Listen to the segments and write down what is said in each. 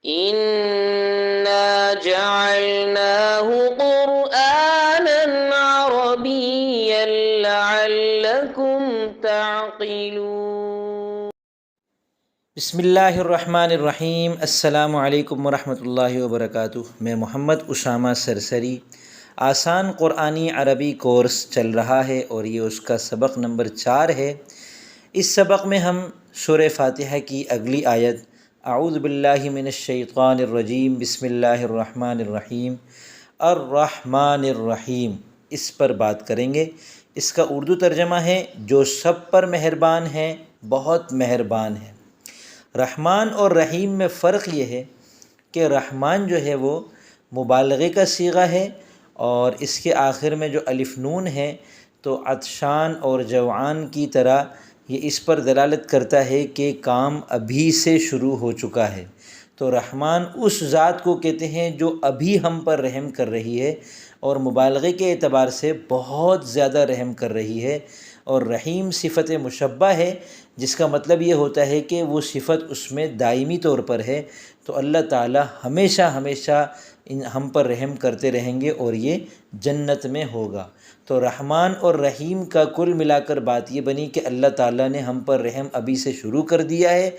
إنا جعلناه قرآنا عربيا لعلكم تعقلون۔ بسم اللہ الرحمن الرحیم۔ السلام علیکم ورحمۃ اللہ وبرکاتہ۔ میں محمد اسامہ سرسری، آسان قرآنی عربی کورس چل رہا ہے اور یہ اس کا سبق نمبر 4 ہے۔ اس سبق میں ہم سورہ فاتحہ کی اگلی آیت اعوذ باللہ من الشیطان الرجیم بسم اللہ الرحمن الرحیم الرحمن الرحیم اس پر بات کریں گے۔ اس کا اردو ترجمہ ہے جو سب پر مہربان ہے، بہت مہربان ہے۔ رحمان اور رحیم میں فرق یہ ہے کہ رحمان جو ہے وہ مبالغے کا صیغہ ہے، اور اس کے آخر میں جو الف نون ہے تو عطشان اور جوعان کی طرح یہ اس پر دلالت کرتا ہے کہ کام ابھی سے شروع ہو چکا ہے۔ تو رحمان اس ذات کو کہتے ہیں جو ابھی ہم پر رحم کر رہی ہے اور مبالغے کے اعتبار سے بہت زیادہ رحم کر رہی ہے، اور رحیم صفت مشبہ ہے جس کا مطلب یہ ہوتا ہے کہ وہ صفت اس میں دائمی طور پر ہے۔ تو اللہ تعالی ہمیشہ ہمیشہ ہم پر رحم کرتے رہیں گے اور یہ جنت میں ہوگا۔ تو رحمان اور رحیم کا کل ملا کر بات یہ بنی کہ اللہ تعالیٰ نے ہم پر رحم ابھی سے شروع کر دیا ہے،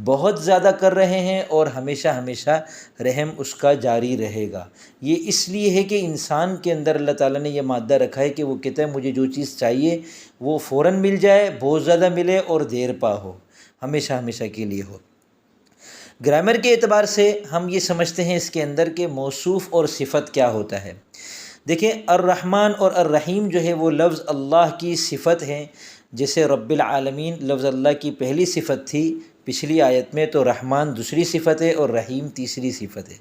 بہت زیادہ کر رہے ہیں، اور ہمیشہ ہمیشہ رحم اس کا جاری رہے گا۔ یہ اس لیے ہے کہ انسان کے اندر اللہ تعالیٰ نے یہ مادہ رکھا ہے کہ وہ کہتا ہے مجھے جو چیز چاہیے وہ فوراً مل جائے، بہت زیادہ ملے اور دیر پا ہو، ہمیشہ ہمیشہ کے لیے ہو۔ گرامر کے اعتبار سے ہم یہ سمجھتے ہیں اس کے اندر کہ موصوف اور صفت کیا ہوتا ہے۔ دیکھیں، الرحمن اور الرحیم جو ہے وہ لفظ اللہ کی صفت ہے۔ جیسے رب العالمین لفظ اللہ کی پہلی صفت تھی پچھلی آیت میں، تو رحمان دوسری صفت ہے اور رحیم تیسری صفت ہے۔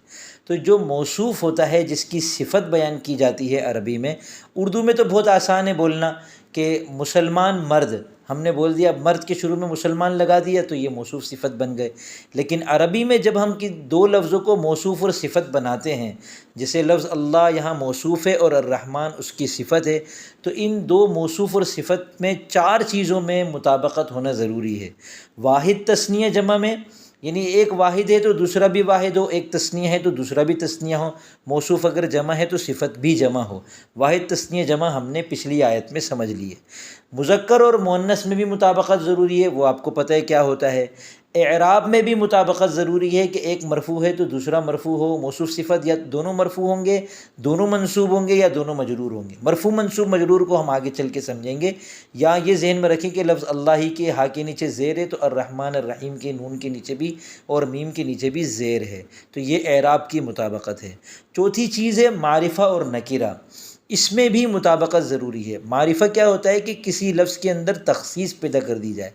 تو جو موصوف ہوتا ہے، جس کی صفت بیان کی جاتی ہے عربی میں، اردو میں تو بہت آسان ہے بولنا کہ مسلمان مرد، ہم نے بول دیا مرد کے شروع میں مسلمان لگا دیا تو یہ موصوف صفت بن گئے۔ لیکن عربی میں جب ہم دو لفظوں کو موصوف اور صفت بناتے ہیں، جیسے لفظ اللہ یہاں موصوف ہے اور الرحمن اس کی صفت ہے، تو ان دو موصوف اور صفت میں 4 چیزوں میں مطابقت ہونا ضروری ہے۔ واحد تثنیہ جمع میں، یعنی ایک واحد ہے تو دوسرا بھی واحد ہو، ایک تثنیہ ہے تو دوسرا بھی تثنیہ ہو، موصوف اگر جمع ہے تو صفت بھی جمع ہو۔ واحد تثنیہ جمع ہم نے پچھلی آیت میں سمجھ لیے۔ مذکر اور مؤنث میں بھی مطابقت ضروری ہے، وہ آپ کو پتہ ہے کیا ہوتا ہے۔ اعراب میں بھی مطابقت ضروری ہے کہ ایک مرفوع ہے تو دوسرا مرفوع ہو، موصوف صفت یا دونوں مرفوع ہوں گے، دونوں منصوب ہوں گے، یا دونوں مجرور ہوں گے۔ مرفوع منصوب مجرور کو ہم آگے چل کے سمجھیں گے۔ یا یہ ذہن میں رکھیں کہ لفظ اللہ ہی کے ہا کے نیچے زیر ہے، تو الرحمن الرحیم کے نون کے نیچے بھی اور میم کے نیچے بھی زیر ہے، تو یہ اعراب کی مطابقت ہے۔ چوتھی چیز ہے معرفہ اور نکرہ، اس میں بھی مطابقت ضروری ہے۔ معرفہ کیا ہوتا ہے کہ کسی لفظ کے اندر تخصیص پیدا کر دی جائے،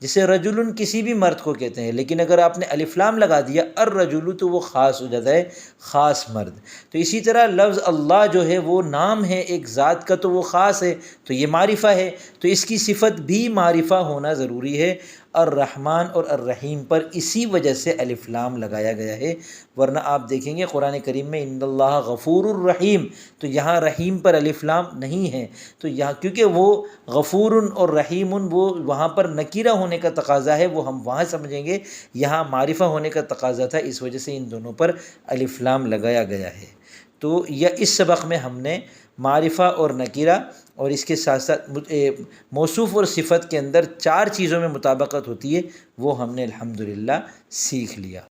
جسے رجل کسی بھی مرد کو کہتے ہیں، لیکن اگر آپ نے الف لام لگا دیا الرجل تو وہ خاص ہو جاتا ہے، خاص مرد۔ تو اسی طرح لفظ اللہ جو ہے وہ نام ہے ایک ذات کا، تو وہ خاص ہے، تو یہ معرفہ ہے، تو اس کی صفت بھی معرفہ ہونا ضروری ہے۔ الرحمن اور الرحیم پر اسی وجہ سے الف لام لگایا گیا ہے، ورنہ آپ دیکھیں گے قرآن کریم میں ان اللہ غفور الرحیم، تو یہاں رحیم پر الف لام نہیں ہے، تو یہاں کیونکہ وہ غفور اور رحیم وہ وہاں پر نکیرہ ہونے کا تقاضا ہے، وہ ہم وہاں سمجھیں گے، یہاں معرفہ ہونے کا تقاضا تھا، اس وجہ سے ان دونوں پر الف لام لگایا گیا ہے۔ تو اس سبق میں ہم نے معرفہ اور نکیرہ اور اس کے ساتھ ساتھ موصوف اور صفت کے اندر 4 چیزوں میں مطابقت ہوتی ہے، وہ ہم نے الحمدللہ سیکھ لیا۔